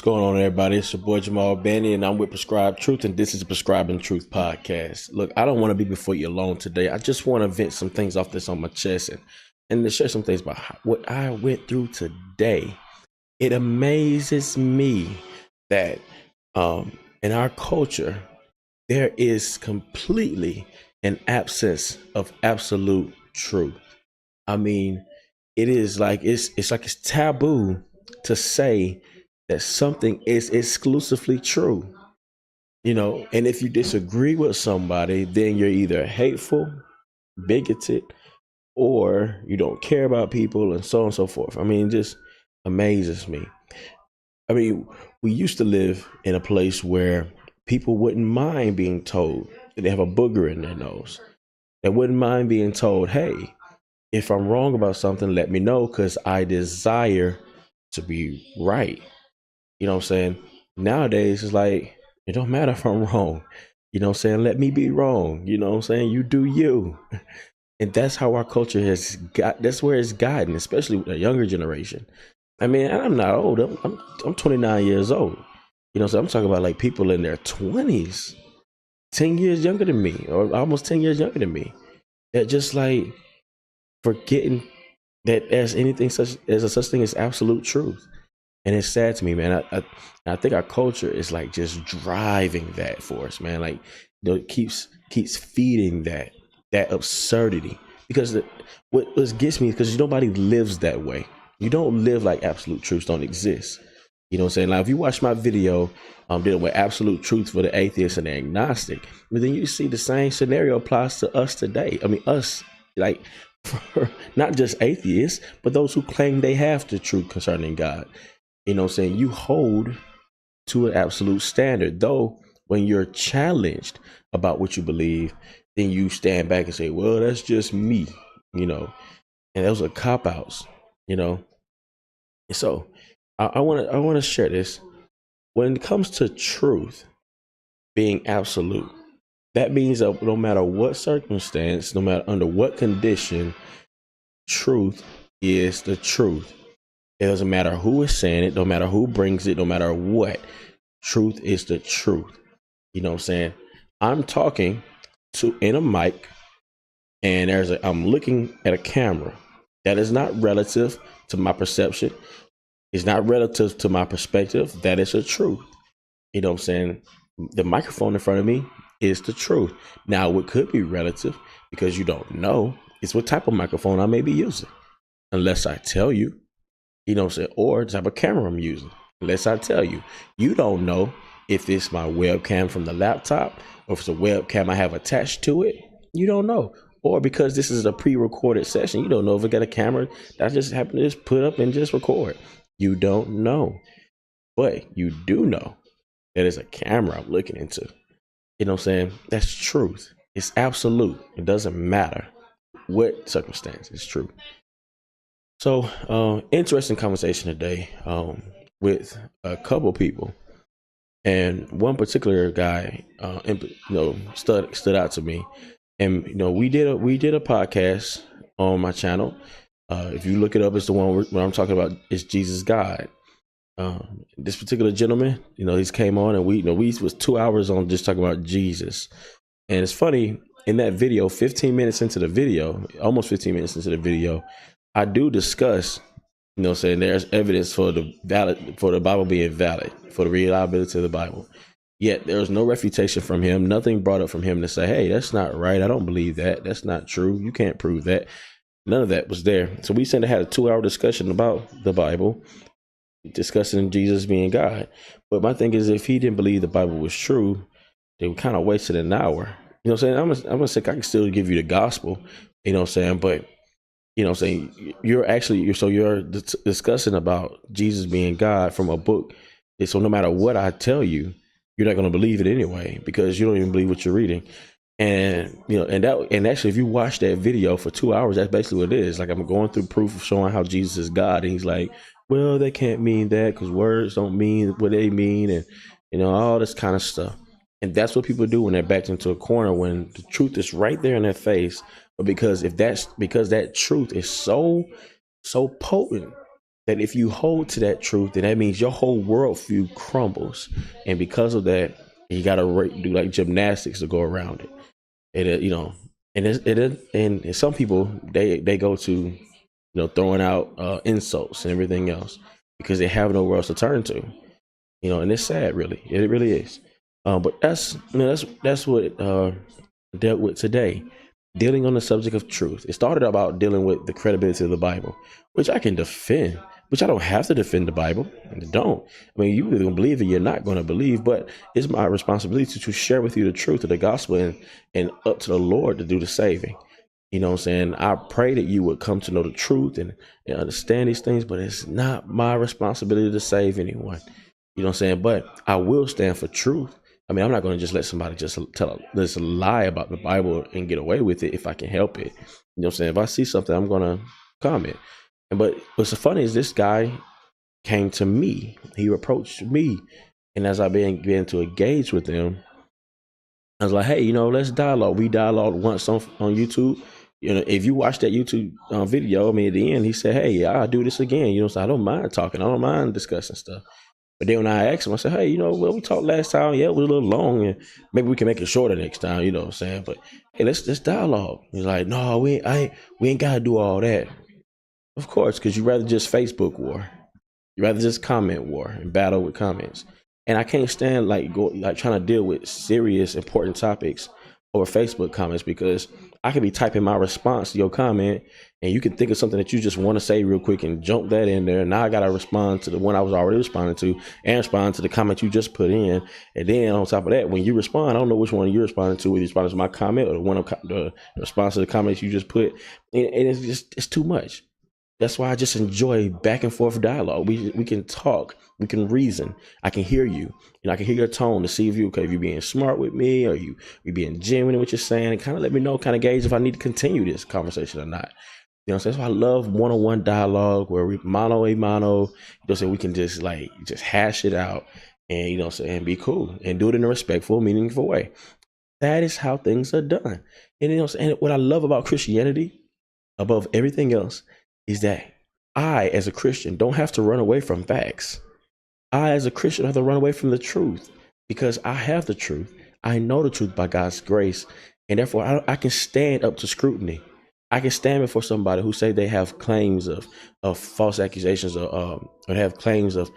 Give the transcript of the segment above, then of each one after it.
going on, everybody? It's your boy Jamal Banny, and I'm with Prescribed Truth, and this is the Prescribing Truth podcast. Look, I don't want to be before you alone today. I just want to vent some things off that's on my chest and to share some things about what I went through today. It amazes me that in our culture, there is completely an absence of absolute truth. I mean, it is like it's taboo to say that something is exclusively true, and if you disagree with somebody, then you're either hateful, bigoted, or you don't care about people, and so on and so forth. I mean, it just amazes me. I mean, we used to live in a place where people wouldn't mind being told that they have a booger in their nose. They wouldn't mind being told, hey, if I'm wrong about something, let me know, because I desire to be right. You know what I'm saying? Nowadays, it's like, it don't matter if I'm wrong. You know what I'm saying? Let me be wrong. You know what I'm saying? You do you. And that's how our culture that's where it's gotten, especially with the younger generation. I mean, I'm not old. I'm 29 years old. So I'm talking about like people in their 20s, 10 years younger than me, or almost 10 years younger than me. That just like forgetting that there's anything such as a such thing as absolute truth. And it's sad to me, man. I think our culture is like just driving that for us, man. Like, it keeps feeding that absurdity, because what gets me is because nobody lives that way. You don't live like absolute truths don't exist. You know what I'm saying? Like, if you watch my video dealing with absolute truth for the atheist and the agnostic, but then you see the same scenario applies to us today. I mean, us, like, not just atheists, but those who claim they have the truth concerning God. You know what I'm saying? You hold to an absolute standard, though when you're challenged about what you believe, then you stand back and say, well, that's just me, and those are cop-outs, And so I want to share this. When it comes to truth being absolute, that means that no matter what circumstance, no matter under what condition, truth is the truth. It doesn't matter who is saying it, no matter who brings it, no matter what. Truth is the truth. You know what I'm saying? I'm talking in a mic, and I'm looking at a camera. That is not relative to my perception. It's not relative to my perspective. That is the truth. You know what I'm saying? The microphone in front of me is the truth. Now, what could be relative, because you don't know, is what type of microphone I may be using, unless I tell you. You know what I'm saying? Or the type of camera I'm using, unless I tell you. You don't know if it's my webcam from the laptop or if it's a webcam I have attached to it. You don't know. Or because this is a pre-recorded session, you don't know if I got a camera that I just happen to just put up and just record. You don't know. But you do know that it's a camera I'm looking into. You know what I'm saying? That's truth. It's absolute. It doesn't matter what circumstance. It's true. So, interesting conversation today with a couple people, and one particular guy, stood out to me. And we did a podcast on my channel. If you look it up, it's the one where I'm talking about is Jesus God. This particular gentleman, he's came on, and we was 2 hours on just talking about Jesus. And it's funny, in that video, 15 minutes into the video, almost 15 minutes into the video, I do discuss, saying there's evidence for the Bible being valid, for the reliability of the Bible. Yet there was no refutation from him, nothing brought up from him to say, hey, that's not right. I don't believe that. That's not true. You can't prove that. None of that was there. So we had a 2-hour discussion about the Bible, discussing Jesus being God. But my thing is, if he didn't believe the Bible was true, they kind of wasted an hour. You know what I'm saying? I'm gonna say I can still give you the gospel, you know what I'm saying? But you're you're discussing about Jesus being God from a book. And so no matter what I tell you, you're not going to believe it anyway, because you don't even believe what you're reading. And, and actually, if you watch that video for 2 hours, that's basically what it is. Like, I'm going through proof of showing how Jesus is God. And he's like, well, they can't mean that because words don't mean what they mean. And, all this kind of stuff. And that's what people do when they're backed into a corner, when the truth is right there in their face. But because that truth is so potent, that if you hold to that truth, then that means your whole worldview crumbles. And because of that, you got to do like gymnastics to go around it. It, and and some people they go to, throwing out insults and everything else because they have nowhere else to turn to. And it's sad, really. It really is. But that's what dealt with today, dealing on the subject of truth. It started about dealing with the credibility of the Bible, which I can defend, which I don't have to defend the Bible. And I don't. I mean, you either going to believe it, you're not going to believe, but it's my responsibility to share with you the truth of the gospel, and up to the Lord to do the saving. You know what I'm saying? I pray that you would come to know the truth and understand these things, but it's not my responsibility to save anyone. You know what I'm saying? But I will stand for truth. I mean, I'm not going to just let somebody just tell this lie about the Bible and get away with it if I can help it. You know what I'm saying? If I see something, I'm going to comment. But what's funny is this guy came to me. He approached me. And as I began to engage with him, I was like, hey, let's dialogue. We dialogued once on YouTube. If you watch that YouTube video, I mean, at the end, he said, hey, I'll do this again. So I don't mind talking. I don't mind discussing stuff. But then when I asked him, I said, hey, well, we talked last time. Yeah, it was a little long, and maybe we can make it shorter next time. You know what I'm saying? But hey, let's dialogue. He's like, no, we ain't got to do all that. Of course, because you rather just Facebook war. You rather just comment war and battle with comments. And I can't stand trying to deal with serious, important topics over Facebook comments, because I could be typing my response to your comment and you can think of something that you just want to say real quick and jump that in there. Now I got to respond to the one I was already responding to and respond to the comment you just put in. And then on top of that, when you respond, I don't know which one you're responding to, whether you respond to my comment or the response to the comments you just put. And it's too much. That's why I just enjoy back and forth dialogue. We can talk, we can reason. I can hear you. I can hear your tone to see if you're being smart with me, or you being genuine in what you're saying, and kind of let me know, kind of gauge if I need to continue this conversation or not. So I love one-on-one dialogue where we mano a mano. So we can just hash it out, and and be cool and do it in a respectful, meaningful way. That is how things are done. And what I love about Christianity, above everything else, is that I, as a Christian, don't have to run away from facts. I, as a Christian, have to run away from the truth, because I have the truth. I know the truth by God's grace, and therefore I can stand up to scrutiny. I can stand before somebody who say they have claims of false accusations, or have claims of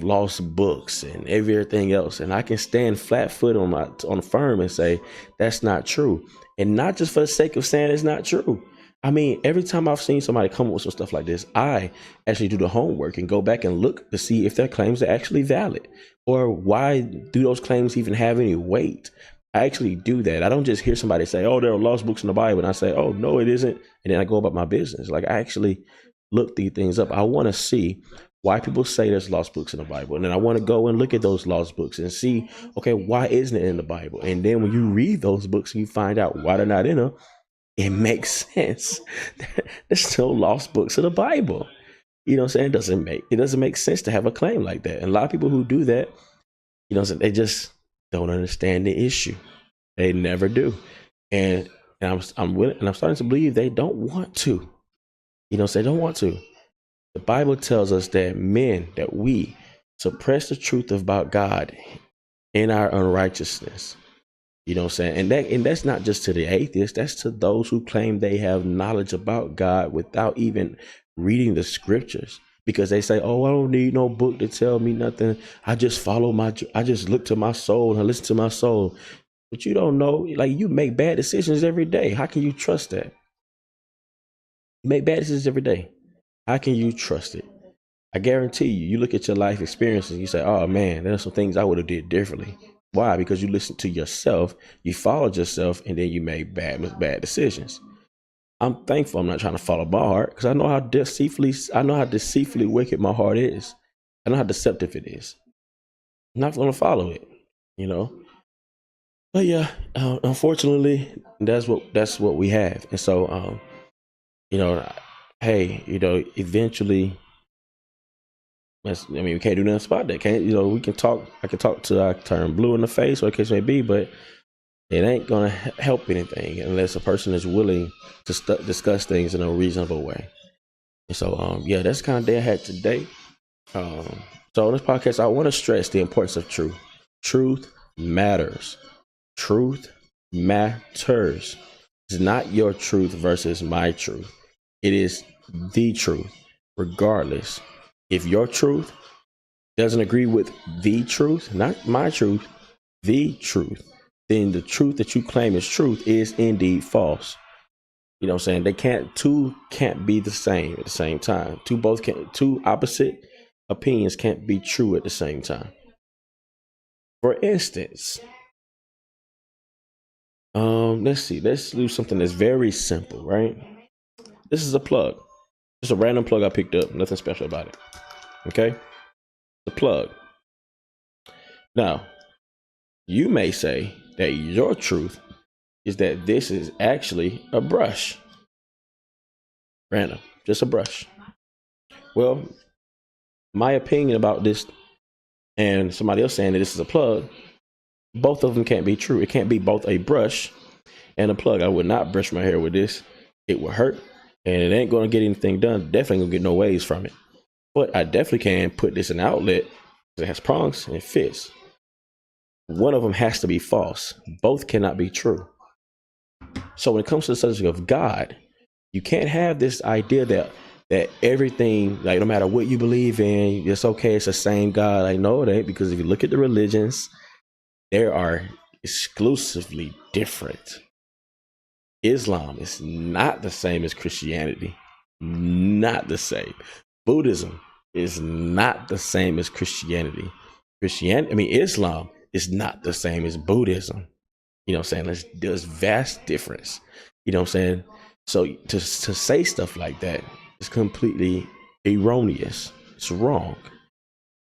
lost books and everything else, and I can stand flat-footed on the firm and say that's not true, and not just for the sake of saying it's not true. I mean, every time I've seen somebody come up with some stuff like this, I actually do the homework and go back and look to see if their claims are actually valid, or why do those claims even have any weight. I actually do that. I don't just hear somebody say, oh, there are lost books in the Bible, and I say, oh, no, it isn't, and then I go about my business. I actually look these things up. I want to see why people say there's lost books in the Bible, and then I want to go and look at those lost books and see, okay, why isn't it in the Bible? And then when you read those books and you find out why they're not in them, it makes sense. There's no lost books of the Bible. You know what I'm saying? It doesn't make sense to have a claim like that. And a lot of people who do that, they just don't understand the issue. They never do. And I'm starting to believe they don't want to. They don't want to. The Bible tells us that we suppress the truth about God in our unrighteousness. You know what I'm saying? And that's not just to the atheists. That's to those who claim they have knowledge about God without even reading the scriptures. Because they say, oh, I don't need no book to tell me nothing. I just I just look to my soul and I listen to my soul. But you don't know, you make bad decisions every day. How can you trust that? You make bad decisions every day. How can you trust it? I guarantee you look at your life experiences and you say, oh man, there's some things I would have did differently. Why? Because you listened to yourself, you followed yourself, and then you made bad decisions. I'm thankful I'm not trying to follow my heart, because I know how deceitfully wicked my heart is. I know how deceptive it is. I'm not going to follow it, But yeah, unfortunately, that's what we have, and so hey, eventually. We can't do nothing about that. We can talk. I can talk to I turn blue in the face, or the case may be, but it ain't gonna help anything unless a person is willing to discuss things in a reasonable way. And so, yeah, that's the kind of day I had today. Um, so on this podcast, I want to stress the importance of truth. Truth matters. Truth matters. It's not your truth versus my truth. It is the truth, regardless. If your truth doesn't agree with the truth, not my truth, the truth, then the truth that you claim is truth is indeed false. You know what I'm saying? Two can't be the same at the same time. Two opposite opinions can't be true at the same time. For instance, let's see, let's do something that's very simple, right? This is a plug. Just a random plug I picked up, nothing special about it. Okay? The plug. Now, you may say that your truth is that this is actually a brush. Random, just a brush. Well, my opinion about this and somebody else saying that this is a plug, both of them can't be true. It can't be both a brush and a plug. I would not brush my hair with this. It will hurt and it ain't going to get anything done. Definitely gonna get no waves from it. But I definitely can put this in an outlet because it has prongs and it fits. One of them has to be false. Both cannot be true. So when it comes to the subject of God, you can't have this idea that everything, like no matter what you believe in, it's okay, it's the same God. Like, no, it ain't, because if you look at the religions, they are exclusively different. Islam is not the same as Christianity. Not the same. Buddhism is not the same as Christianity. Islam is not the same as Buddhism. You know what I'm saying? There's vast difference. You know what I'm saying? So to say stuff like that is completely erroneous. It's wrong.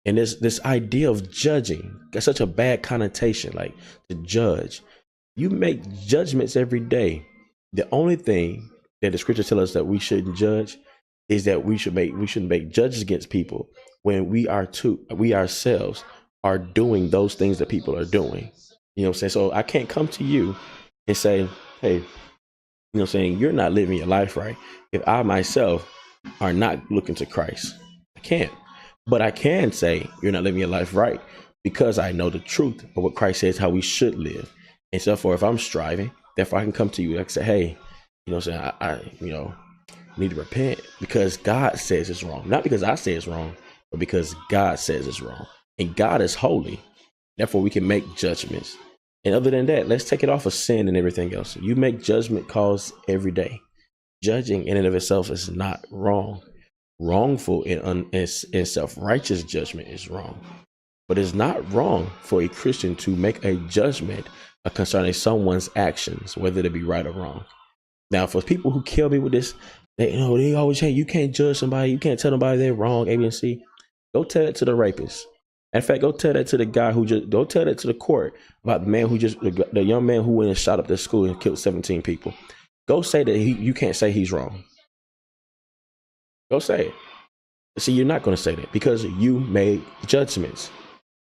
And there's this idea of judging. Got such a bad connotation, like to judge. You make judgments every day. The only thing that the scriptures tell us that we shouldn't judge is that we shouldn't make judges against people when we ourselves are doing those things that people are doing. You know what I'm saying? So I can't come to you and say, hey, you know what I'm saying, you're not living your life right if I myself are not looking to Christ. I can't. But I can say you're not living your life right because I know the truth of what Christ says how we should live. And so if I'm striving, therefore I can come to you and say, hey, you know what I'm saying, I need to repent because God says it's wrong. Not because I say it's wrong, but because God says it's wrong. And God is holy. Therefore we can make judgments. And other than that, let's take it off of sin and everything else. You make judgment calls every day. Judging in and of itself is not wrong. Wrongful and self-righteous judgment is wrong. But it's not wrong for a Christian to make a judgment concerning someone's actions, whether they be right or wrong. Now, for people who kill me with this, they always say, you can't judge somebody, you can't tell nobody they're wrong, A, B, and C. Go tell that to the rapist. In fact, go tell that to the guy go tell that to the court about the young man who went and shot up the school and killed 17 people. Go say that you can't say he's wrong. Go say it. See, you're not going to say that because you made judgments.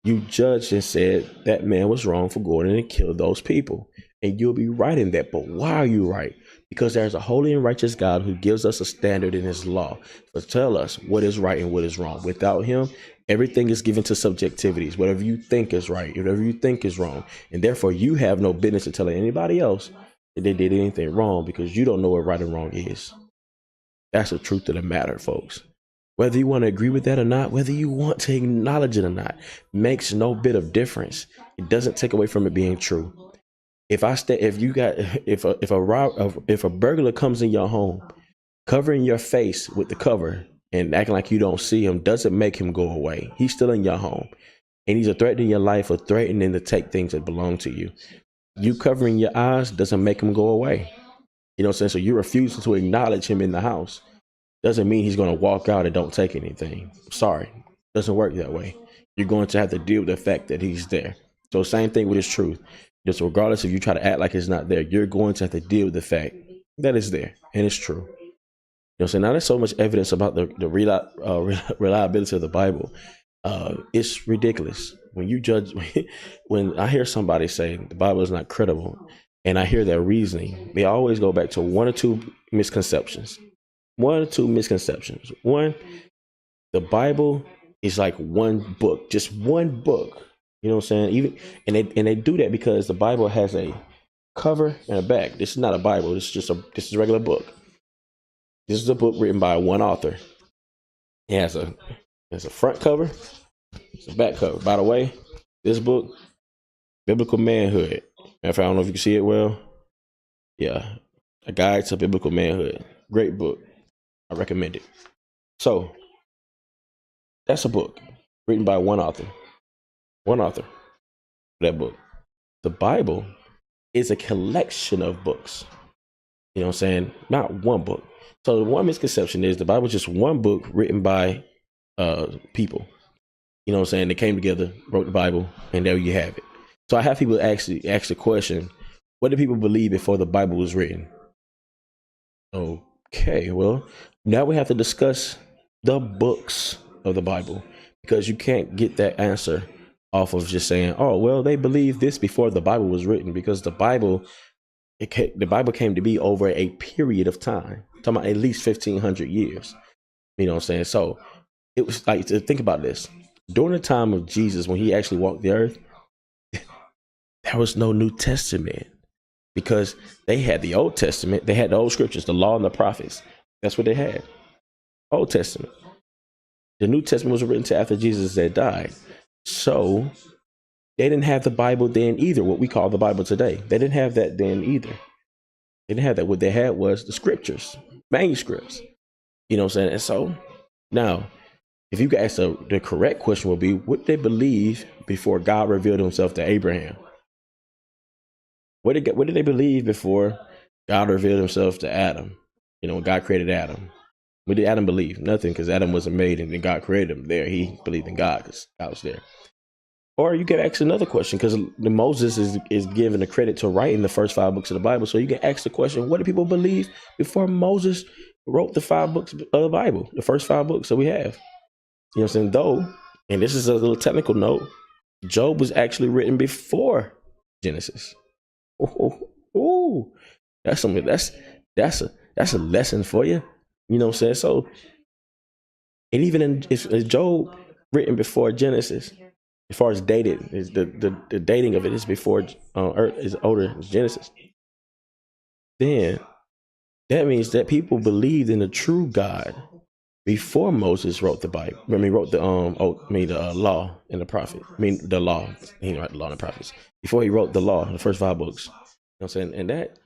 You judged and said that man was wrong for going in and killing those people. And you'll be right in that. But why are you right? Because there's a holy and righteous God who gives us a standard in his law to tell us what is right and what is wrong. Without him, everything is given to subjectivities. Whatever you think is right, whatever you think is wrong. And therefore, you have no business to telling anybody else that they did anything wrong because you don't know what right and wrong is. That's the truth of the matter, folks. Whether you want to agree with that or not, whether you want to acknowledge it or not, makes no bit of difference. It doesn't take away from it being true. If a burglar comes in your home, covering your face with the cover and acting like you don't see him doesn't make him go away. He's still in your home, and he's a threat to your life or threatening to take things that belong to you. You covering your eyes doesn't make him go away. You know what I'm saying? So you refusing to acknowledge him in the house doesn't mean he's going to walk out and don't take anything. Sorry, doesn't work that way. You're going to have to deal with the fact that he's there. So same thing with his truth. Just regardless if you try to act like it's not there, you're going to have to deal with the fact that it's there and it's true. You know what I'm saying? Now there's so much evidence about the reliability of the Bible. It's ridiculous. When you judge, when I hear somebody say the Bible is not credible and I hear their reasoning, they always go back to one or two misconceptions. one or two misconceptions. One, the Bible is like one book, just one book. You know what I'm saying? Even and they do that because the Bible has a cover and a back. This is not a Bible. This is a regular book. This is a book written by one author. It has a front cover, it's a back cover. By the way, this book, Biblical Manhood. If I don't know if you can see it well. Yeah. A Guide to Biblical Manhood. Great book. I recommend it. So that's a book written by one author. One author for that book. The Bible is a collection of books. You know what I'm saying? Not one book. So the one misconception is the Bible is just one book written by people. You know what I'm saying? They came together, wrote the Bible, and there you have it. So I have people actually ask the question, what did people believe before the Bible was written? Okay, well, now we have to discuss the books of the Bible, because you can't get that answer off of just saying, oh, well, they believed this before the Bible was written, because the Bible came to be over a period of time. I'm talking about at least 1,500 years. You know what I'm saying? So it was like, to think about this. During the time of Jesus, when he actually walked the earth, there was no New Testament, because they had the Old Testament. They had the old scriptures, the law and the prophets. That's what they had. Old Testament. The New Testament was written to after Jesus had died. So they didn't have the Bible then either, what we call the Bible today. They didn't have that then either. They didn't have that. What they had was the scriptures, manuscripts. You know what I'm saying? And so now, if you could ask the correct question would be, what did they believe before God revealed himself to Abraham? What did they believe before God revealed himself to Adam? You know, when God created Adam. What did Adam believe? Nothing, because Adam wasn't made and then God created him there. He believed in God because God was there. Or you can ask another question, because Moses is given the credit to writing the first 5 books of the Bible. So you can ask the question, what do people believe before Moses wrote the 5 books of the Bible, the first 5 books that we have? You know what I'm saying? Though, and this is a little technical note, Job was actually written before Genesis. Oh, that's something. That's a lesson for you. You know what I'm saying? So, and even if Job written before Genesis, as far as dated, is the dating of it is before Earth is older than Genesis. Then that means that people believed in the true God before Moses wrote the Bible. I mean, wrote the law and the prophet. I mean, the law. He didn't write the law and the prophets before he wrote the law, the first 5 books. You know what I'm saying? And that,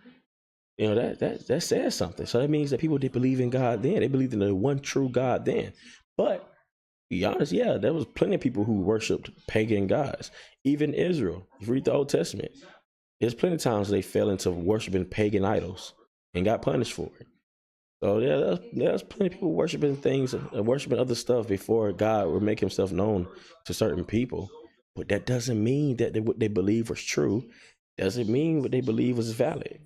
you know, that says something. So that means that people did believe in God then. They believed in the one true God then. But to be honest, yeah, there was plenty of people who worshipped pagan gods. Even Israel. If you read the Old Testament, there's plenty of times they fell into worshiping pagan idols and got punished for it. So yeah, there's plenty of people worshiping things and worshiping other stuff before God would make himself known to certain people. But that doesn't mean that what they believe was true. Doesn't mean what they believe was valid.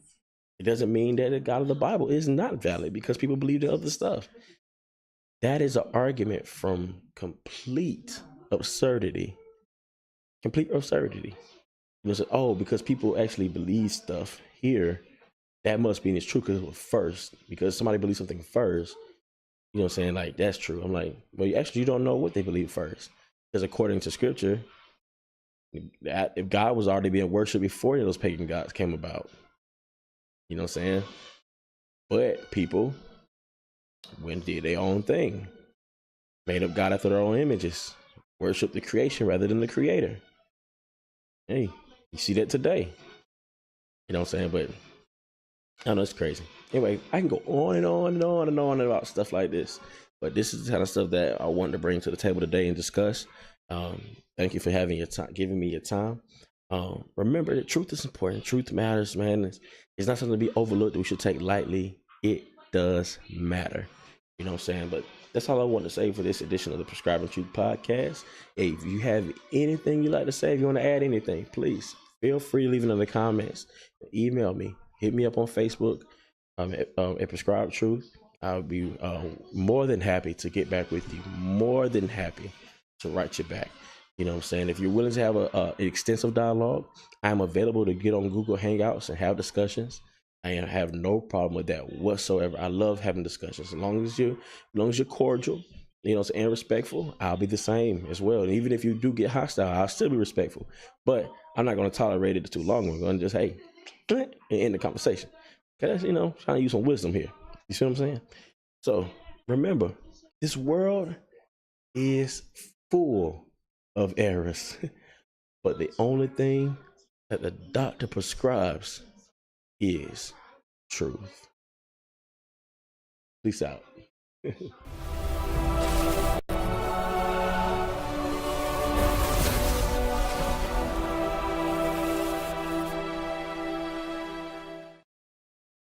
It doesn't mean that the God of the Bible is not valid because people believe in other stuff. That is an argument from complete absurdity. Complete absurdity. You know, so, oh, because people actually believe stuff here, that must mean it's true because it was first. Because somebody believes something first, you know what I'm saying? Like, that's true. I'm like, well, you don't know what they believe first. Because according to scripture, if God was already being worshipped before those pagan gods came about, you know what I'm saying? But people went did their own thing, made up God after their own images, worship the creation rather than the creator. Hey, you see that today. You know what I'm saying? But I know it's crazy. Anyway, I can go on and on and on and on about stuff like this. But this is the kind of stuff that I wanted to bring to the table today and discuss. Thank you for having your time, giving me your time. Remember that truth is important. Truth matters, man. It's not something to be overlooked that we should take lightly. It does matter. You know what I'm saying? But that's all I want to say for this edition of the Prescribing Truth podcast. Hey, if you have anything you'd like to say, if you want to add anything, please feel free to leave it in the comments. Email me. Hit me up on Facebook at Prescribed Truth. I'll be more than happy to get back with you. More than happy to write you back. You know what I'm saying? If you're willing to have an extensive dialogue, I'm available to get on Google Hangouts and have discussions. I have no problem with that whatsoever. I love having discussions. As long as you're cordial, and respectful, I'll be the same as well. And even if you do get hostile, I'll still be respectful. But I'm not going to tolerate it too long. We're going to just, hey, and end the conversation. Cause trying to use some wisdom here. You see what I'm saying? So remember, this world is full of errors, but the only thing that the doctor prescribes is truth. Peace out.